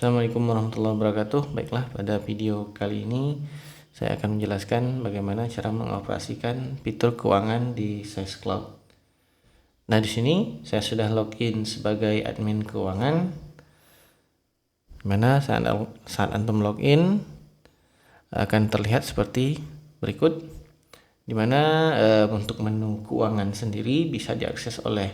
Assalamualaikum warahmatullahi wabarakatuh. Baiklah, pada video kali ini saya akan menjelaskan bagaimana cara mengoperasikan fitur keuangan di SaaS Cloud. Nah, di sini saya sudah login sebagai admin keuangan. Dimana saat antum login akan terlihat seperti berikut. Dimana untuk menu keuangan sendiri bisa diakses oleh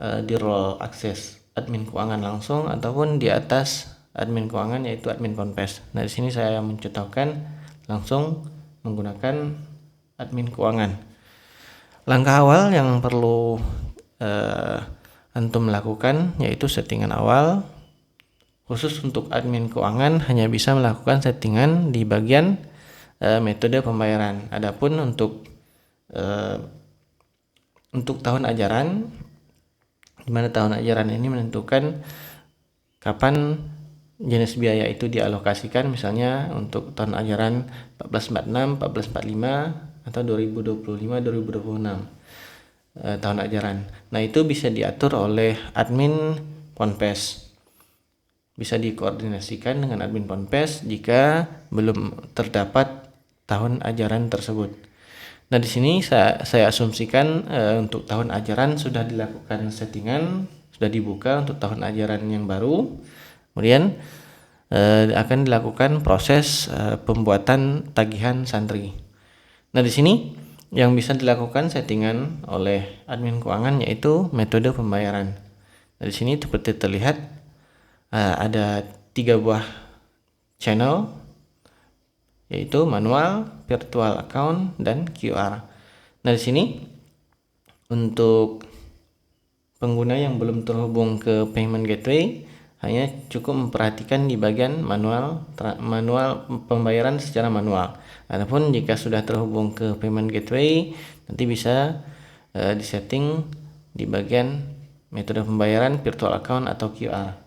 di role akses admin keuangan langsung ataupun di atas admin keuangan yaitu admin Ponpes. Nah, di sini saya mencontohkan langsung menggunakan admin keuangan. Langkah awal yang perlu antum lakukan yaitu settingan awal. Khusus untuk admin keuangan hanya bisa melakukan settingan di bagian metode pembayaran. Adapun untuk tahun ajaran, di mana tahun ajaran ini menentukan kapan jenis biaya itu dialokasikan, misalnya untuk tahun ajaran 1446, 1445 atau 2025-2026 tahun ajaran. Nah, itu bisa diatur oleh admin Ponpes. Bisa dikoordinasikan dengan admin Ponpes jika belum terdapat tahun ajaran tersebut. Nah, di sini saya asumsikan untuk tahun ajaran sudah dilakukan settingan, sudah dibuka untuk tahun ajaran yang baru. Kemudian akan dilakukan proses pembuatan tagihan santri. Nah, di sini yang bisa dilakukan settingan oleh admin keuangan yaitu metode pembayaran. Nah, di sini seperti terlihat ada 3 buah channel, yaitu manual, virtual account, dan QR. Nah, di sini untuk pengguna yang belum terhubung ke payment gateway hanya cukup memperhatikan di bagian manual pembayaran secara manual. Adapun jika sudah terhubung ke payment gateway, nanti bisa disetting di bagian metode pembayaran virtual account atau QR.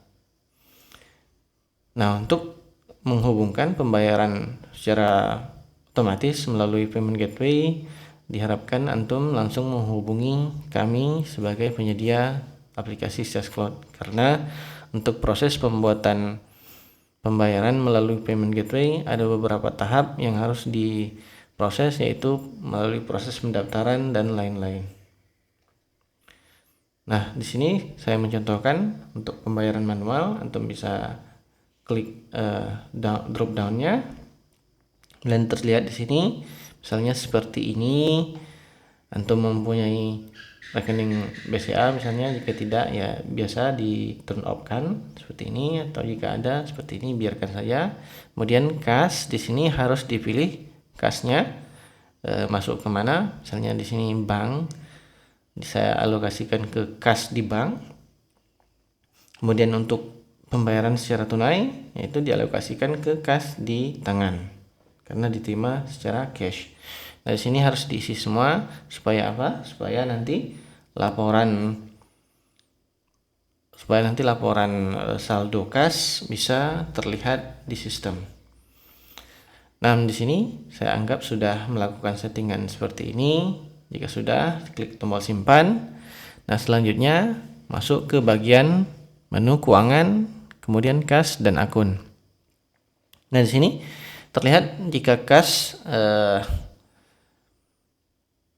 Nah, untuk menghubungkan pembayaran secara otomatis melalui payment gateway, diharapkan antum langsung menghubungi kami sebagai penyedia aplikasi SaaS Cloud, karena untuk proses pembuatan pembayaran melalui payment gateway ada beberapa tahap yang harus diproses, yaitu melalui proses pendaftaran dan lain-lain. Nah, di sini saya mencontohkan untuk pembayaran manual, antum bisa klik drop down-nya dan terlihat di sini misalnya seperti ini. Antum mempunyai rekening BCA misalnya, jika tidak ya biasa di turn off kan seperti ini, atau jika ada seperti ini biarkan saja. Kemudian kas di sini harus dipilih kasnya masuk ke mana, misalnya di sini bank, saya alokasikan ke kas di bank. Kemudian untuk pembayaran secara tunai yaitu dialokasikan ke kas di tangan karena diterima secara cash. Nah, di sini harus diisi semua supaya apa? Supaya nanti laporan saldo kas bisa terlihat di sistem. Nah, di sini saya anggap sudah melakukan settingan seperti ini. Jika sudah, klik tombol simpan. Nah, selanjutnya masuk ke bagian menu keuangan, kemudian kas dan akun. Nah, di sini terlihat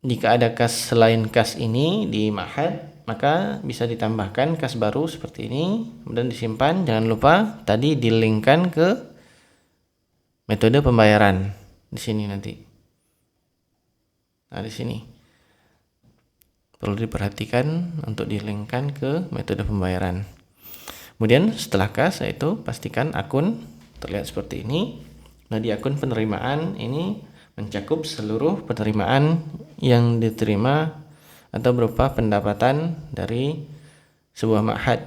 jika ada kas selain kas ini di Ma'had, maka bisa ditambahkan kas baru seperti ini, kemudian disimpan. Jangan lupa tadi dilinkkan ke metode pembayaran di sini nanti. Nah, di sini perlu diperhatikan untuk dilinkkan ke metode pembayaran. Kemudian setelah kas, yaitu pastikan akun terlihat seperti ini. Nah, di akun penerimaan ini mencakup seluruh penerimaan yang diterima atau berupa pendapatan dari sebuah ma'had.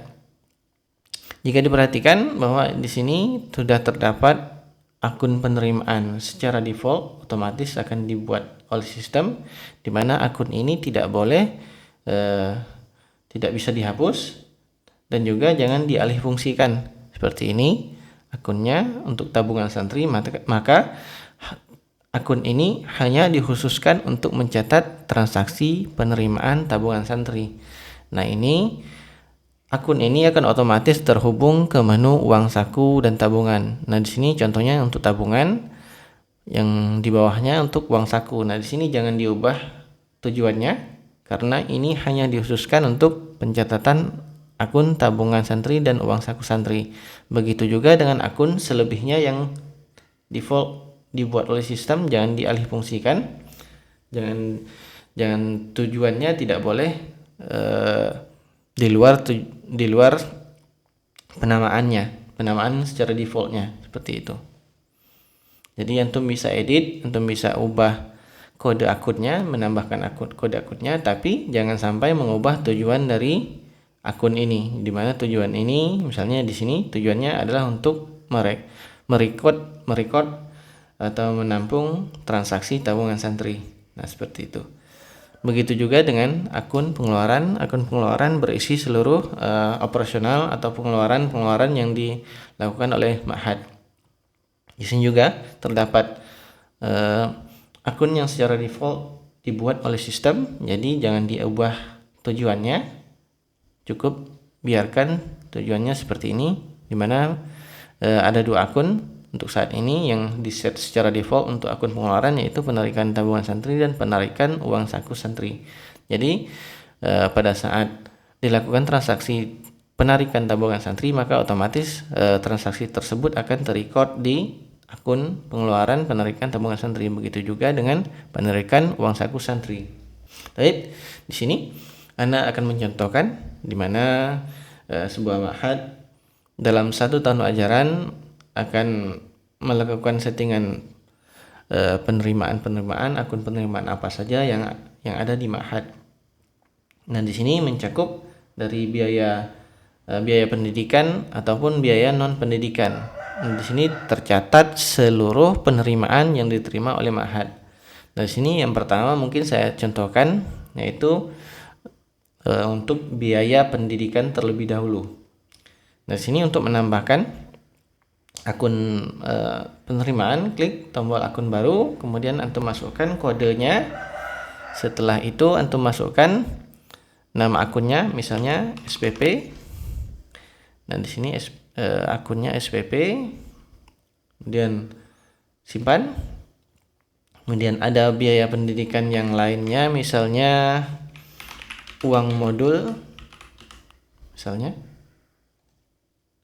Jika diperhatikan bahwa di sini sudah terdapat akun penerimaan secara default, otomatis akan dibuat oleh sistem, di mana akun ini tidak bisa dihapus dan juga jangan dialihfungsikan seperti ini akunnya untuk tabungan santri, maka akun ini hanya dikhususkan untuk mencatat transaksi penerimaan tabungan santri. Nah, ini akun ini akan otomatis terhubung ke menu uang saku dan tabungan. Nah, di sini contohnya untuk tabungan, yang di bawahnya untuk uang saku. Nah, di sini jangan diubah tujuannya karena ini hanya dikhususkan untuk pencatatan akun tabungan santri dan uang saku santri. Begitu juga dengan akun selebihnya yang default dibuat oleh sistem, jangan dialih fungsikan. Jangan tujuannya tidak boleh di luar penamaan secara defaultnya seperti itu. Jadi antum bisa edit, antum bisa ubah kode akunnya, menambahkan kode akunnya, tapi jangan sampai mengubah tujuan dari akun ini. Di mana tujuan ini, misalnya di sini tujuannya adalah untuk merecord atau menampung transaksi tabungan santri. Nah, seperti itu. Begitu juga dengan akun pengeluaran. Akun pengeluaran berisi seluruh operasional atau pengeluaran yang dilakukan oleh ma'had. Di sini juga terdapat akun yang secara default dibuat oleh sistem, jadi jangan diubah tujuannya, cukup biarkan tujuannya seperti ini, dimana ada 2 akun untuk saat ini yang diset secara default untuk akun pengeluaran, yaitu penarikan tabungan santri dan penarikan uang saku santri. Jadi pada saat dilakukan transaksi penarikan tabungan santri, maka otomatis transaksi tersebut akan terrecord di akun pengeluaran penarikan tabungan santri. Begitu juga dengan penarikan uang saku santri. Baik, di sini Anda akan mencontohkan di mana sebuah ma'had dalam 1 tahun ajaran akan melakukan settingan penerimaan akun penerimaan apa saja yang ada di ma'had. Nah, di sini mencakup dari biaya pendidikan ataupun biaya non pendidikan. Di sini tercatat seluruh penerimaan yang diterima oleh ma'had. Dari sini yang pertama mungkin saya contohkan, yaitu untuk biaya pendidikan terlebih dahulu. Dari sini untuk menambahkan akun penerimaan, klik tombol akun baru, kemudian antum masukkan kodenya. Setelah itu antum masukkan nama akunnya, misalnya SPP. Nah, di sini akunnya SPP, kemudian simpan. Kemudian ada biaya pendidikan yang lainnya, misalnya uang modul misalnya.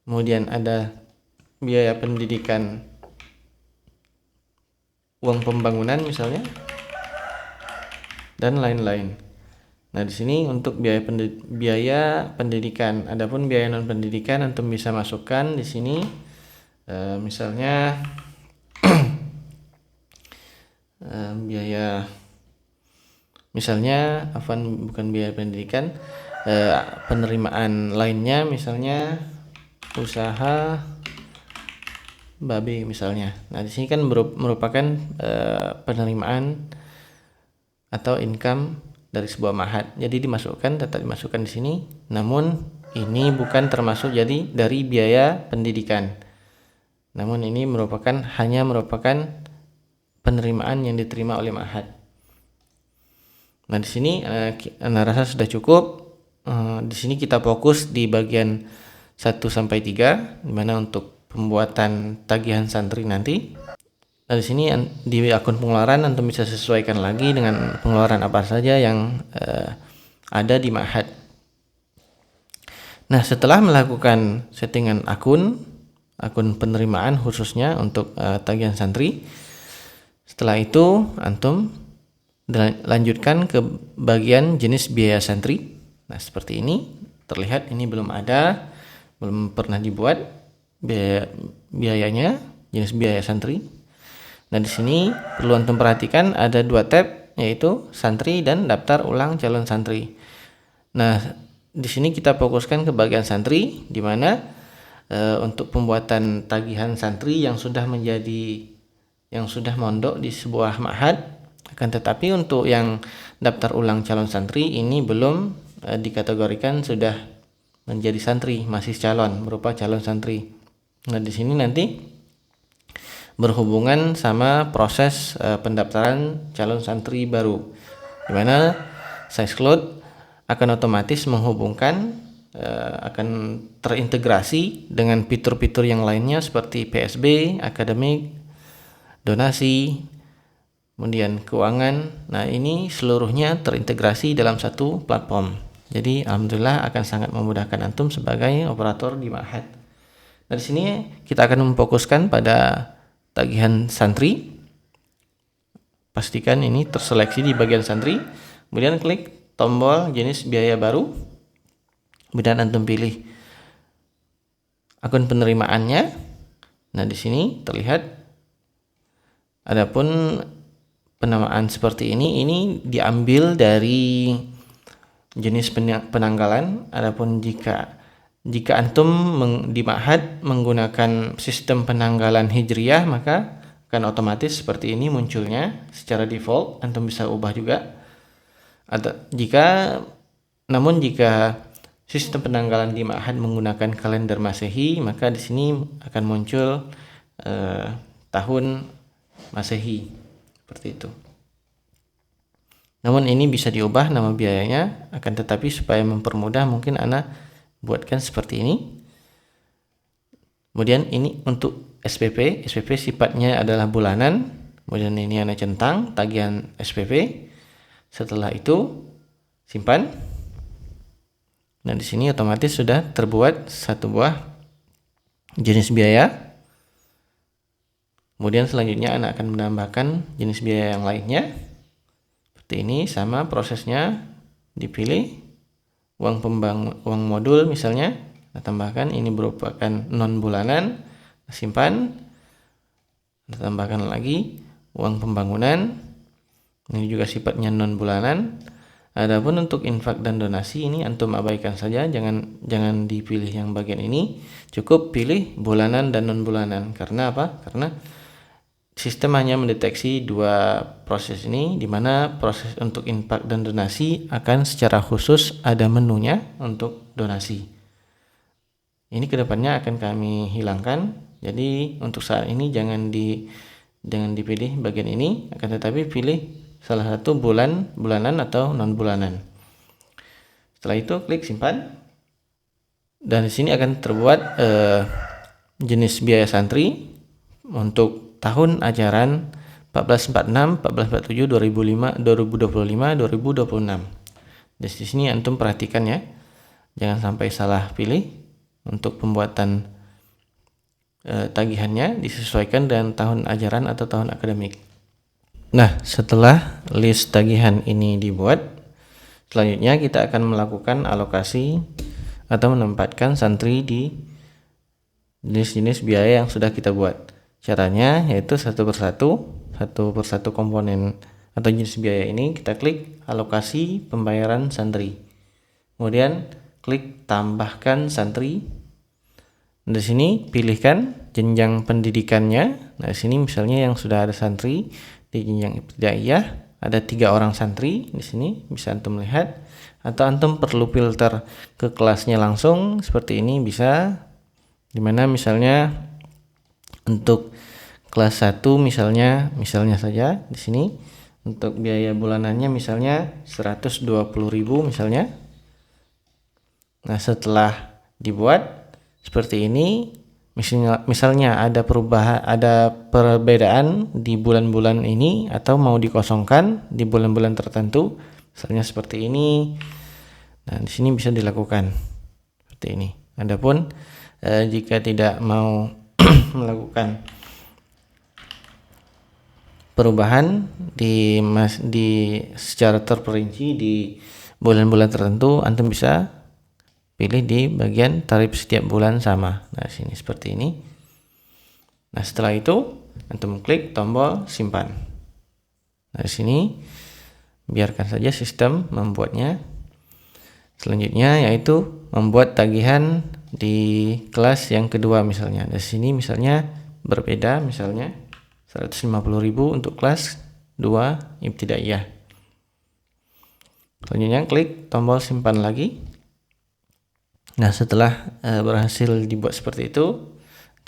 Kemudian ada biaya pendidikan uang pembangunan misalnya, dan lain-lain. Nah, di sini untuk biaya pendidikan. Adapun biaya non pendidikan antum bisa masukkan di sini misalnya biaya, misalnya bukan biaya pendidikan, penerimaan lainnya, misalnya usaha babi misalnya. Nah, di sini kan merupakan penerimaan atau income dari sebuah ma'had. Jadi tetap dimasukkan di sini. Namun ini bukan termasuk jadi dari biaya pendidikan. Namun ini hanya merupakan penerimaan yang diterima oleh ma'had. Nah, di sini Anda rasa sudah cukup. Di sini kita fokus di bagian 1 sampai 3, di mana untuk pembuatan tagihan santri nanti. Nah, di sini di akun pengeluaran antum bisa sesuaikan lagi dengan pengeluaran apa saja yang ada di ma'had. Nah, setelah melakukan settingan akun penerimaan khususnya untuk tagihan santri, setelah itu antum lanjutkan ke bagian jenis biaya santri. Nah, seperti ini terlihat, ini belum pernah dibuat biayanya, jenis biaya santri. Nah, di sini perlu antum perhatikan ada 2 tab, yaitu santri dan daftar ulang calon santri. Nah, di sini kita fokuskan ke bagian santri, di mana untuk pembuatan tagihan santri yang sudah mondok di sebuah ma'had. Akan tetapi untuk yang daftar ulang calon santri ini belum dikategorikan sudah menjadi santri, masih calon, berupa calon santri. Nah, di sini nanti berhubungan sama proses pendaftaran calon santri baru, di mana SciCloud akan otomatis menghubungkan akan terintegrasi dengan fitur-fitur yang lainnya seperti PSB, akademik, donasi, kemudian keuangan. Nah, ini seluruhnya terintegrasi dalam satu platform. Jadi alhamdulillah akan sangat memudahkan antum sebagai operator di ma'had. Dari sini kita akan memfokuskan pada tagihan santri. Pastikan ini terseleksi di bagian santri. Kemudian klik tombol jenis biaya baru. Kemudian antum pilih akun penerimaannya. Nah, di sini terlihat adapun penamaan seperti ini diambil dari jenis penanggalan. Adapun jika antum di ma'had menggunakan sistem penanggalan hijriyah, maka akan otomatis seperti ini munculnya secara default. Antum bisa ubah juga. Namun jika sistem penanggalan di ma'had menggunakan kalender Masehi, maka di sini akan muncul tahun Masehi seperti itu. Namun ini bisa diubah nama biayanya, akan tetapi supaya mempermudah mungkin ana buatkan seperti ini. Kemudian ini untuk SPP sifatnya adalah bulanan. Kemudian ini ana centang tagihan SPP. Setelah itu simpan. Nah, di sini otomatis sudah terbuat satu buah jenis biaya. Kemudian selanjutnya ana akan menambahkan jenis biaya yang lainnya. Seperti ini, sama prosesnya. Dipilih uang modul misalnya, kita tambahkan. Ini merupakan non bulanan, simpan. Kita tambahkan lagi uang pembangunan, ini juga sifatnya non bulanan. Adapun untuk infak dan donasi ini antum abaikan saja, jangan dipilih yang bagian ini. Cukup pilih bulanan dan non bulanan. Karena apa? Karena sistem hanya mendeteksi dua proses ini, di mana proses untuk infak dan donasi akan secara khusus ada menunya untuk donasi. Ini kedepannya akan kami hilangkan. Jadi untuk saat ini jangan dipilih bagian ini, akan tetapi pilih salah satu bulanan atau non bulanan. Setelah itu klik simpan. Dan di sini akan terbuat jenis biaya santri untuk tahun ajaran 1446, 1447, 2025, 2026. Di sini antum perhatikan ya, jangan sampai salah pilih. Untuk pembuatan tagihannya disesuaikan dengan tahun ajaran atau tahun akademik. Nah, setelah list tagihan ini dibuat, selanjutnya kita akan melakukan alokasi atau menempatkan santri di jenis-jenis biaya yang sudah kita buat. Caranya yaitu satu persatu komponen atau jenis biaya ini kita klik alokasi pembayaran santri. Kemudian klik tambahkan santri. Di sini pilihkan jenjang pendidikannya. Nah, di sini misalnya yang sudah ada santri di jenjang ibtidaiyah, ada 3 orang santri di sini bisa antum lihat, atau antum perlu filter ke kelasnya langsung seperti ini bisa, dimana misalnya untuk kelas 1 misalnya saja di sini untuk biaya bulanannya misalnya 120.000 misalnya. Nah, setelah dibuat seperti ini, misalnya ada perbedaan di bulan-bulan ini atau mau dikosongkan di bulan-bulan tertentu, misalnya seperti ini. Nah, di sini bisa dilakukan seperti ini. Adapun jika tidak mau melakukan perubahan di secara terperinci di bulan-bulan tertentu, antum bisa pilih di bagian tarif setiap bulan sama. Nah, sini seperti ini. Nah, setelah itu antum klik tombol simpan. Nah, di sini biarkan saja sistem membuatnya. Selanjutnya yaitu membuat tagihan di kelas yang kedua misalnya. Di sini misalnya berbeda, misalnya 150.000 untuk kelas 2 ibtidaiyah. Selanjutnya klik tombol simpan lagi. Nah, setelah berhasil dibuat seperti itu,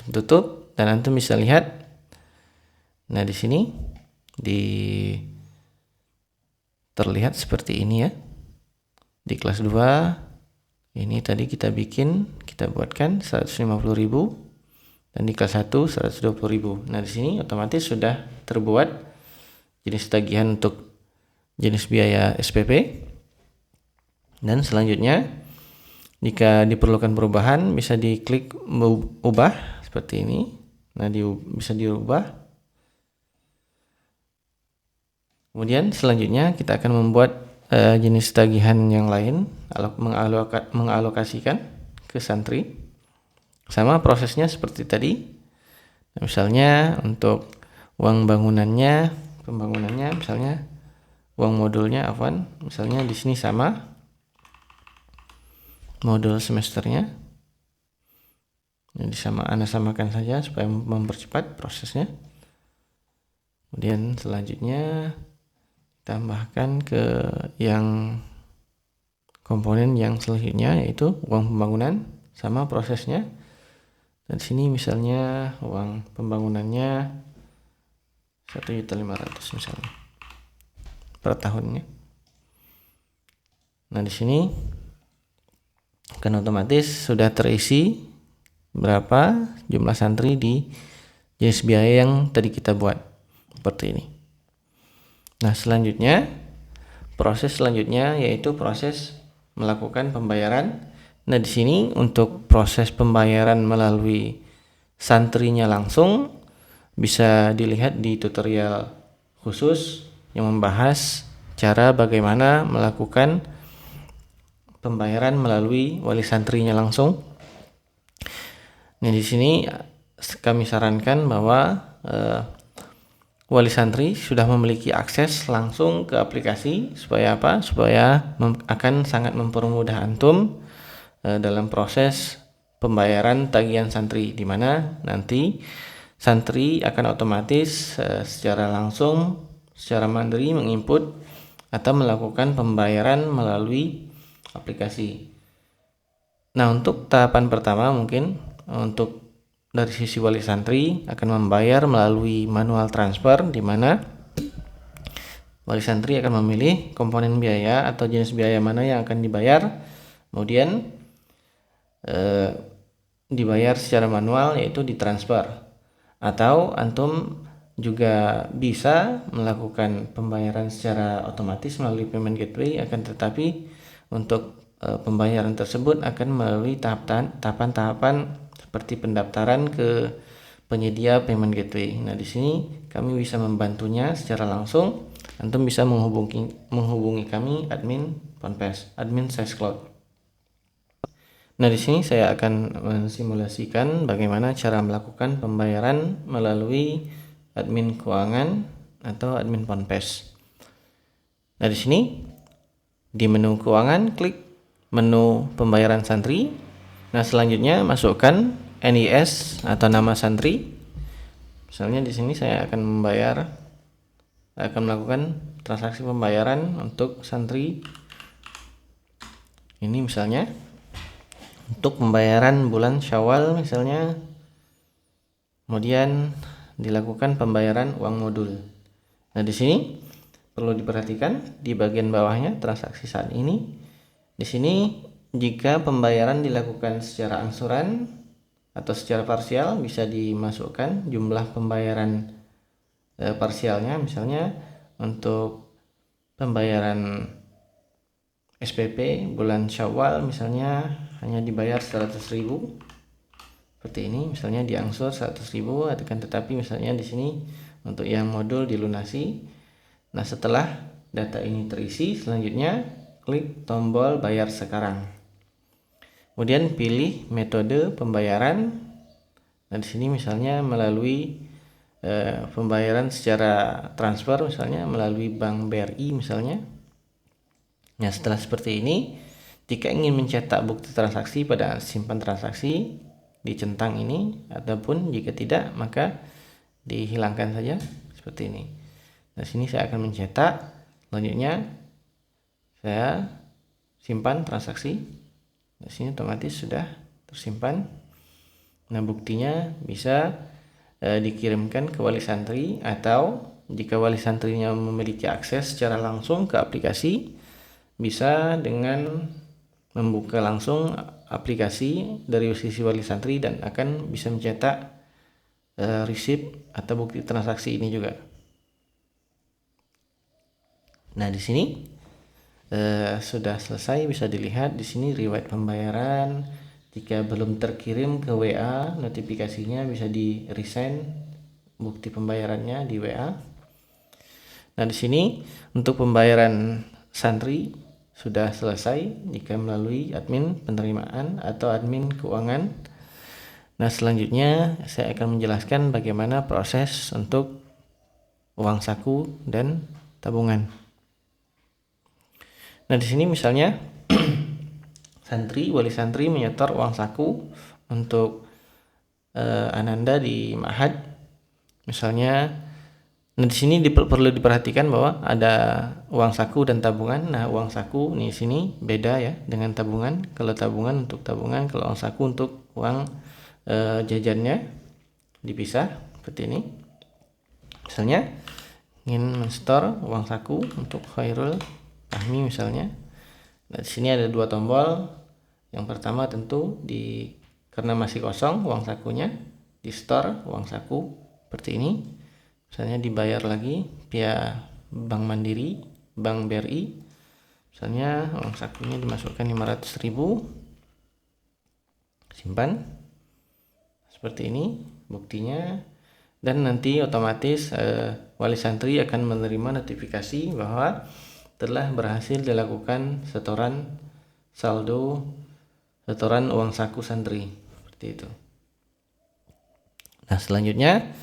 tutup dan antum bisa lihat. Nah, di sini terlihat seperti ini ya. Di kelas 2 Ini tadi kita buatkan 150.000 dan di kelas 1 120.000. Nah, di sini otomatis sudah terbuat jenis tagihan untuk jenis biaya SPP. Dan selanjutnya, jika diperlukan perubahan bisa diklik ubah seperti ini. Nah, bisa dirubah. Kemudian selanjutnya kita akan membuat jenis tagihan yang lain, mengalokasikan ke santri. Sama prosesnya seperti tadi. Nah, misalnya untuk uang pembangunannya misalnya uang modulnya misalnya di sini sama modul semesternya. Jadi Anda samakan saja supaya mempercepat prosesnya. Kemudian selanjutnya tambahkan ke yang komponen yang selanjutnya, yaitu uang pembangunan, sama prosesnya. Dan sini misalnya uang pembangunannya 1.500.000 misalnya per tahunnya. Nah, di sini kan otomatis sudah terisi berapa jumlah santri di jenis biaya yang tadi kita buat seperti ini. Nah, proses selanjutnya yaitu proses melakukan pembayaran. Nah, di sini untuk proses pembayaran melalui santrinya langsung bisa dilihat di tutorial khusus yang membahas cara bagaimana melakukan pembayaran melalui wali santrinya langsung. Nah, di sini kami sarankan bahwa wali santri sudah memiliki akses langsung ke aplikasi. Supaya apa? Supaya akan sangat mempermudah antum dalam proses pembayaran tagihan santri, di mana nanti santri akan otomatis secara langsung, secara mandiri menginput atau melakukan pembayaran melalui aplikasi. Nah, untuk tahapan pertama mungkin untuk dari sisi wali santri akan membayar melalui manual transfer, di mana wali santri akan memilih komponen biaya atau jenis biaya mana yang akan dibayar, kemudian dibayar secara manual, yaitu ditransfer. Atau antum juga bisa melakukan pembayaran secara otomatis melalui payment gateway, akan tetapi untuk pembayaran tersebut akan melalui tahapan-tahapan seperti pendaftaran ke penyedia payment gateway. Nah, di sini kami bisa membantunya secara langsung. Antum bisa menghubungi kami admin Ponpes, admin SizeCloud. Nah, di sini saya akan mensimulasikan bagaimana cara melakukan pembayaran melalui admin keuangan atau admin Ponpes. Nah, di sini di menu keuangan klik menu pembayaran santri. Nah, selanjutnya masukkan NIS atau nama santri. Misalnya di sini saya akan melakukan transaksi pembayaran untuk santri ini, misalnya untuk pembayaran bulan Syawal misalnya. Kemudian dilakukan pembayaran uang modul. Nah, di sini perlu diperhatikan di bagian bawahnya transaksi saat ini. Di sini jika pembayaran dilakukan secara angsuran atau secara parsial, bisa dimasukkan jumlah pembayaran parsialnya. Misalnya untuk pembayaran SPP bulan Syawal misalnya hanya dibayar 100.000 seperti ini, misalnya diangsur 100.000, tetapi misalnya di sini untuk yang modul dilunasi. Nah, setelah data ini terisi, selanjutnya klik tombol bayar sekarang. Kemudian pilih metode pembayaran. Nah, di sini misalnya melalui pembayaran secara transfer, misalnya melalui Bank BRI misalnya. Nah, setelah seperti ini, jika ingin mencetak bukti transaksi pada simpan transaksi, dicentang ini, ataupun jika tidak maka dihilangkan saja seperti ini. Nah, sini saya akan mencetak. Selanjutnya saya simpan transaksi. Di sini otomatis sudah tersimpan. Nah, buktinya bisa dikirimkan ke wali santri, atau jika wali santrinya memiliki akses secara langsung ke aplikasi, bisa dengan membuka langsung aplikasi dari sisi wali santri dan akan bisa mencetak resip atau bukti transaksi ini juga. Nah, di sini sudah selesai, bisa dilihat di sini riwayat pembayaran. Jika belum terkirim ke WA, notifikasinya bisa di resend bukti pembayarannya di WA. Nah, di sini untuk pembayaran santri sudah selesai jika melalui admin penerimaan atau admin keuangan. Nah, selanjutnya saya akan menjelaskan bagaimana proses untuk uang saku dan tabungan. Nah, di sini misalnya wali santri menyetor uang saku untuk Ananda di Ma'had. Misalnya, nah di sini perlu diperhatikan bahwa ada uang saku dan tabungan. Nah, uang saku di sini beda ya dengan tabungan. Kalau tabungan untuk tabungan, kalau uang saku untuk uang jajannya dipisah seperti ini. Misalnya ingin menstore uang saku untuk Khairul Fahmi misalnya. Nah, di sini ada dua tombol. Yang pertama tentu karena masih kosong uang sakunya, di store uang saku seperti ini. Misalnya dibayar lagi via Bank Mandiri, Bank BRI. Misalnya uang sakunya dimasukkan 500.000, simpan seperti ini buktinya, dan nanti otomatis wali santri akan menerima notifikasi bahwa telah berhasil dilakukan setoran uang saku santri seperti itu. Nah, selanjutnya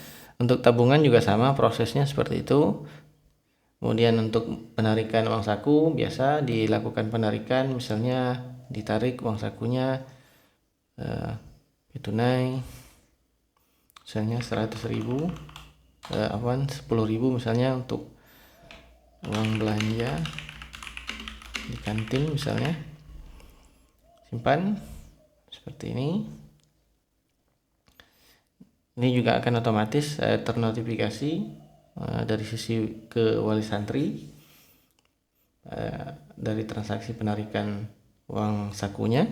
untuk tabungan juga sama prosesnya seperti itu. Kemudian untuk penarikan uang saku biasa dilakukan penarikan, misalnya ditarik uang sakunya tunai misalnya 100.000, 10.000 misalnya untuk uang belanja di kantin misalnya, simpan seperti ini. Ini juga akan otomatis ternotifikasi dari sisi ke wali santri dari transaksi penarikan uang sakunya.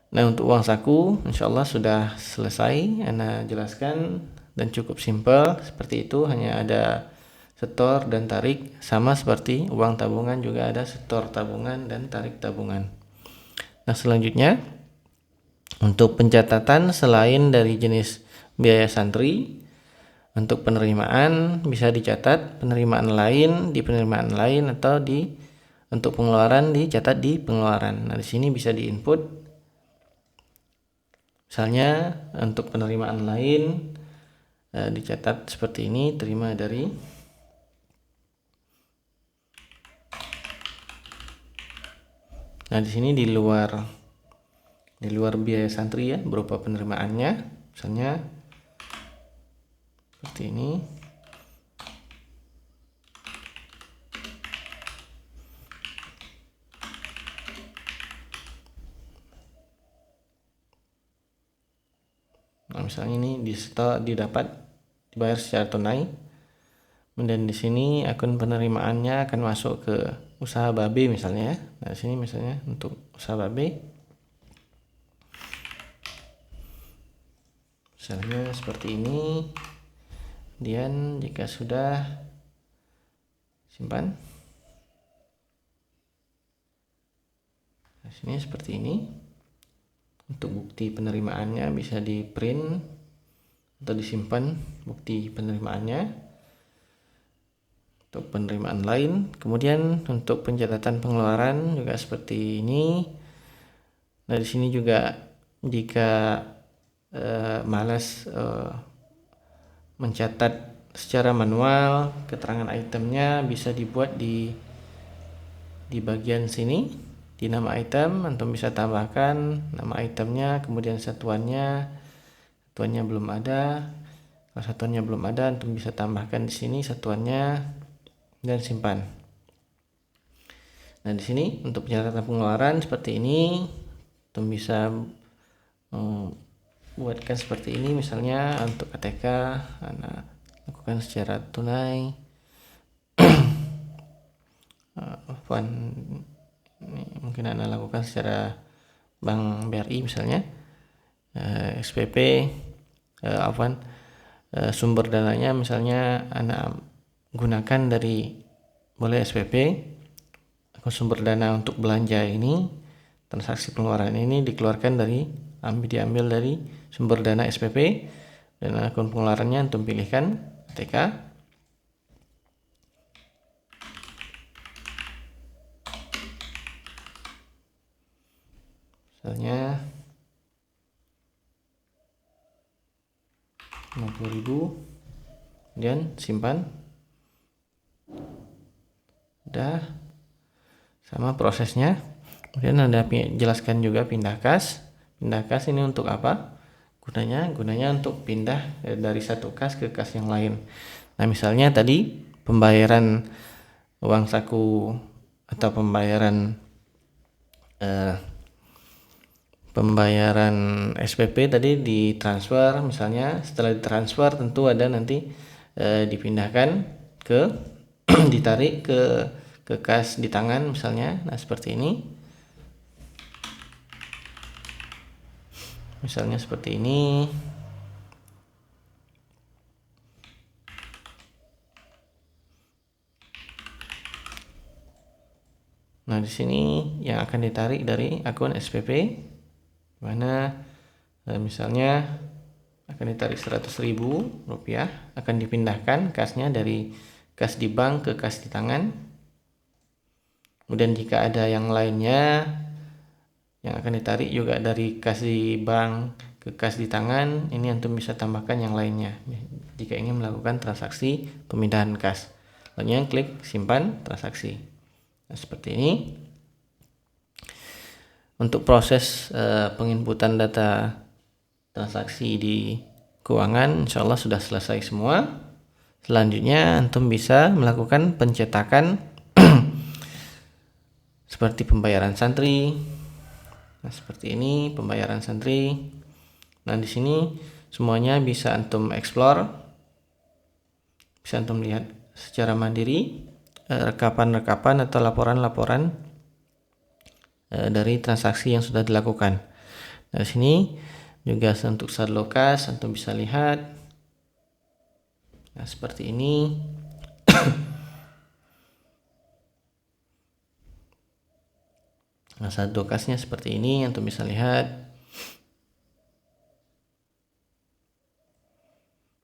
Nah, untuk uang saku insyaallah sudah selesai Ana jelaskan dan cukup simpel seperti itu, hanya ada setor dan tarik, sama seperti uang tabungan juga ada setor tabungan dan tarik tabungan. Nah, selanjutnya untuk pencatatan selain dari jenis biaya santri, untuk penerimaan bisa dicatat penerimaan lain di penerimaan lain, atau untuk pengeluaran dicatat di pengeluaran. Nah, di sini bisa diinput. Misalnya untuk penerimaan lain dicatat seperti ini, terima dari Nah, di sini di luar biaya santri ya, berupa penerimaannya, misalnya seperti ini. Nah, misalnya ini dibayar secara tunai. Dan di sini akun penerimaannya akan masuk ke usaha babe misalnya ya. Nah, di sini misalnya untuk usaha babe. Misalnya seperti ini. Kemudian jika sudah simpan. Nah, sini seperti ini. Untuk bukti penerimaannya bisa di print atau disimpan bukti penerimaannya. Untuk penerimaan lain, kemudian untuk pencatatan pengeluaran juga seperti ini. Nah, di sini juga jika malas mencatat secara manual keterangan itemnya, bisa dibuat di bagian sini di nama item. Antum bisa tambahkan nama itemnya, kemudian satuannya belum ada. Kalau satuannya belum ada, antum bisa tambahkan di sini satuannya dan simpan. Nah, di sini untuk pencatatan pengeluaran seperti ini, antum bisa buatkan seperti ini. Misalnya untuk ATK Anda lakukan secara tunai. Ini mungkin Anda lakukan secara Bank BRI misalnya, SPP, sumber dananya misalnya Anda gunakan dari boleh SPP, sumber dana untuk belanja ini, transaksi pengeluaran ini diambil dari sumber dana SPP, dan akun pengeluarannya untuk pilihkan ATK. Misalnya 50.000, kemudian simpan. Udah sama prosesnya. Kemudian Anda jelaskan juga pindah kas. Pindah kas ini untuk apa? Gunanya untuk pindah dari satu kas ke kas yang lain. Nah, misalnya tadi pembayaran uang saku atau pembayaran SPP tadi ditransfer, misalnya setelah ditransfer tentu ada nanti dipindahkan ke ditarik ke kas di tangan misalnya. Nah, seperti ini. Misalnya seperti ini. Nah, di sini yang akan ditarik dari akun SPP, mana misalnya akan ditarik 100.000 rupiah, akan dipindahkan kasnya dari kas di bank ke kas di tangan. Kemudian jika ada yang lainnya yang akan ditarik juga dari kas di bank ke kas di tangan, ini antum bisa tambahkan yang lainnya jika ingin melakukan transaksi pemindahan kas. Lalu klik simpan transaksi. Nah, seperti ini. Untuk proses penginputan data transaksi di keuangan insya Allah sudah selesai semua. Selanjutnya antum bisa melakukan pencetakan seperti pembayaran santri. Nah, seperti ini pembayaran santri. Nah, di sini semuanya bisa antum explore. Bisa antum lihat secara mandiri rekapan-rekapan atau laporan-laporan dari transaksi yang sudah dilakukan. Dari sini juga untuk saldo kas antum bisa lihat. Nah, seperti ini. Nah, saldo kasnya seperti ini antum bisa lihat.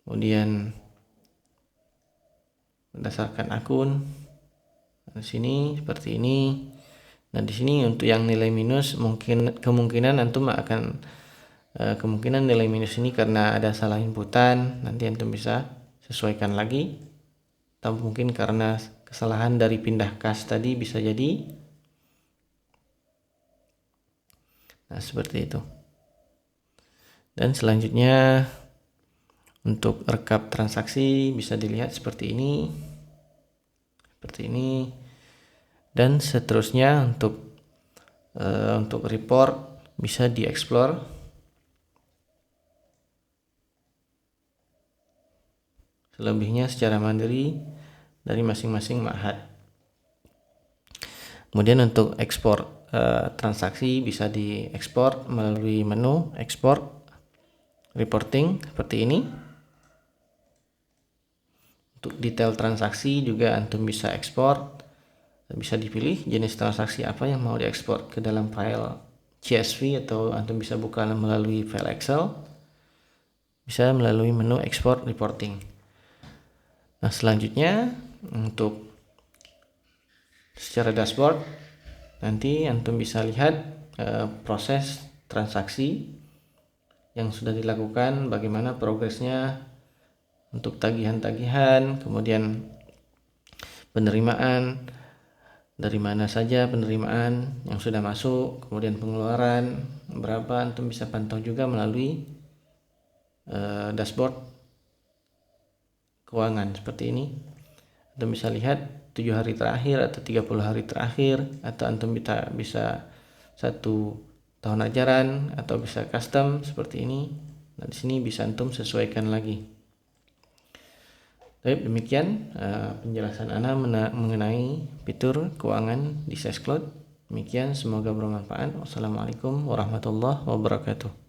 Kemudian berdasarkan akun. Di sini seperti ini. Nah, di sini untuk yang nilai minus kemungkinan antum akan kemungkinan nilai minus ini karena ada salah inputan, nanti antum bisa sesuaikan lagi. Atau mungkin karena kesalahan dari pindah kas tadi bisa jadi. Nah, seperti itu. Dan selanjutnya untuk rekap transaksi bisa dilihat seperti ini. Seperti ini. Dan seterusnya untuk report bisa dieksplor. Selebihnya secara mandiri dari masing-masing ma'had. Kemudian untuk ekspor transaksi bisa diekspor melalui menu ekspor reporting seperti ini. Untuk detail transaksi juga antum bisa ekspor. Bisa dipilih jenis transaksi apa yang mau diekspor ke dalam file CSV atau antum bisa buka melalui file Excel. Bisa melalui menu export reporting. Nah, selanjutnya untuk secara dashboard nanti antum bisa lihat proses transaksi yang sudah dilakukan, bagaimana progresnya untuk tagihan-tagihan, kemudian penerimaan, dari mana saja penerimaan yang sudah masuk, kemudian pengeluaran berapa, antum bisa pantau juga melalui dashboard keuangan seperti ini. Antum bisa lihat 7 hari terakhir atau 30 hari terakhir, atau antum bisa 1 tahun ajaran, atau bisa custom seperti ini. Nah, di sini bisa antum sesuaikan lagi. Baik, demikian penjelasan Ana mengenai fitur keuangan di SYS Cloud. Demikian, semoga bermanfaat. Wassalamualaikum warahmatullahi wabarakatuh.